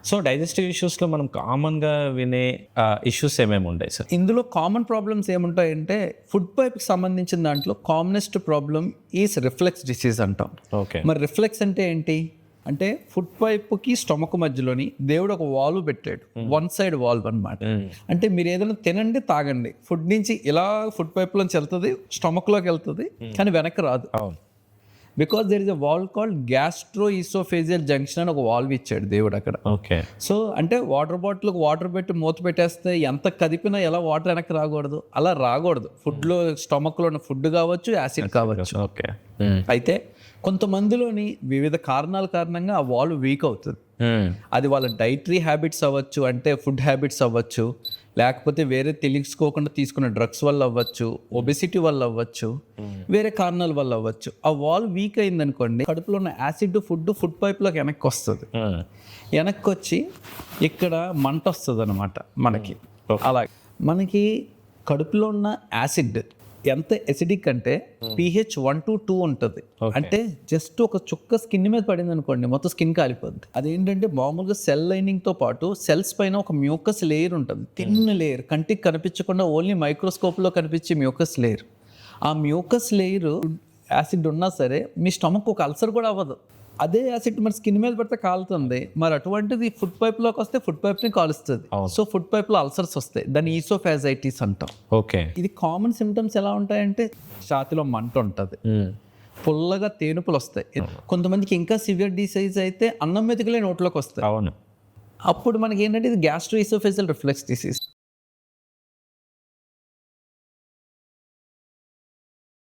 So digestive ఇష్యూస్లో మనం కామన్గా వినే ఇష్యూస్ ఏమేమి ఉంటాయి సార్? ఇందులో కామన్ ప్రాబ్లమ్స్ ఏముంటాయంటే ఫుడ్ పైప్కి సంబంధించిన దాంట్లో commonest problem is reflex disease అంటాం. ఓకే. మరి రిఫ్లెక్స్ అంటే ఏంటి అంటే ఫుడ్ పైప్కి స్టమక్ మధ్యలోని దేవుడు ఒక వాల్వ్ పెట్టాడు, వన్ సైడ్ వాల్వ్ అన్నమాట. అంటే మీరు ఏదైనా తినండి తాగండి, ఫుడ్ నుంచి ఇలా ఫుడ్ పైప్లోంచి వెళ్తుంది, స్టమక్లోకి వెళ్తుంది, కానీ వెనక్కి రాదు. అవును. Because there is a valve called gastro oesophageal junction అని ఒక వాల్వ్ ఇచ్చాడు దేవుడు అక్కడ. ఓకే. సో అంటే వాటర్ బాటిల్కి వాటర్ పెట్టి మూత పెట్టేస్తే ఎంత కదిపినా ఎలా వాటర్ వెనక్కి రాకూడదు, అలా రాకూడదు. ఫుడ్లో స్టమక్లో ఉన్న ఫుడ్ కావచ్చు, యాసిడ్ కావచ్చు. ఓకే. అయితే కొంతమందిలోని వివిధ కారణాల కారణంగా ఆ వాల్వ్ వీక్ అవుతుంది. అది వాళ్ళ డైటరీ హ్యాబిట్స్ అవ్వచ్చు, అంటే ఫుడ్ హ్యాబిట్స్ అవ్వచ్చు, లేకపోతే వేరే తెలుసుకోకుండా తీసుకున్న డ్రగ్స్ వల్ల అవ్వచ్చు, ఒబెసిటీ వల్ల అవ్వచ్చు, వేరే కారణాల వల్ల అవ్వచ్చు. ఆ వాల్వ్ వీక్ అయిందనుకోండి, కడుపులో ఉన్న యాసిడ్ ఫుడ్ పైప్లోకి వెనక్కి వస్తుంది. వెనక్కి వచ్చి ఇక్కడ మంట వస్తుంది అనమాట మనకి. అలా మనకి కడుపులో ఉన్న యాసిడ్ ఎంత ఎసిడిక్ అంటే pH 1 to 2 ఉంటుంది. అంటే జస్ట్ ఒక చుక్క స్కిన్ మీద పడింది అనుకోండి, మొత్తం స్కిన్ కాలిపోద్ది. అదేంటంటే మామూలుగా సెల్ లైనింగ్ తో పాటు సెల్స్ పైన ఒక మ్యూకస్ లేయర్ ఉంటుంది, థిన్ లేయర్, కంటికి కనిపించకుండా ఓన్లీ మైక్రోస్కోప్ లో కనిపించే మ్యూకస్ లేయర్. ఆ మ్యూకస్ లేయర్ యాసిడ్ ఉన్నా సరే మీ స్టమక్ ఒక అల్సర్ కూడా అవ్వదు. అదే యాసిడ్ మన స్కిన్ మీద పడితే కాలుతుంది. మరి అటువంటిది ఫుడ్ పైప్ లోకి వస్తే ఫుడ్ పైప్ ని కాలుస్తుంది. సో ఫుడ్ పైప్ లో అల్సర్స్ వస్తాయి, దాన్ని ఈసోఫాజైటిస్ అంటాం. ఓకే. ఇది కామన్ సిమ్టమ్స్ ఎలా ఉంటాయంటే ఛాతిలో మంట ఉంటుంది, పుల్లగా తేనుపులు వస్తాయి. కొంతమందికి ఇంకా సివియర్ డిసీజ్ అయితే అన్నం మెతుకులే నోట్లోకి వస్తాయి. అవును. అప్పుడు మనకి ఏంటంటే ఇది గ్యాస్ట్రో ఈసోఫేజియల్ రిఫ్లెక్స్ డిసీజ్.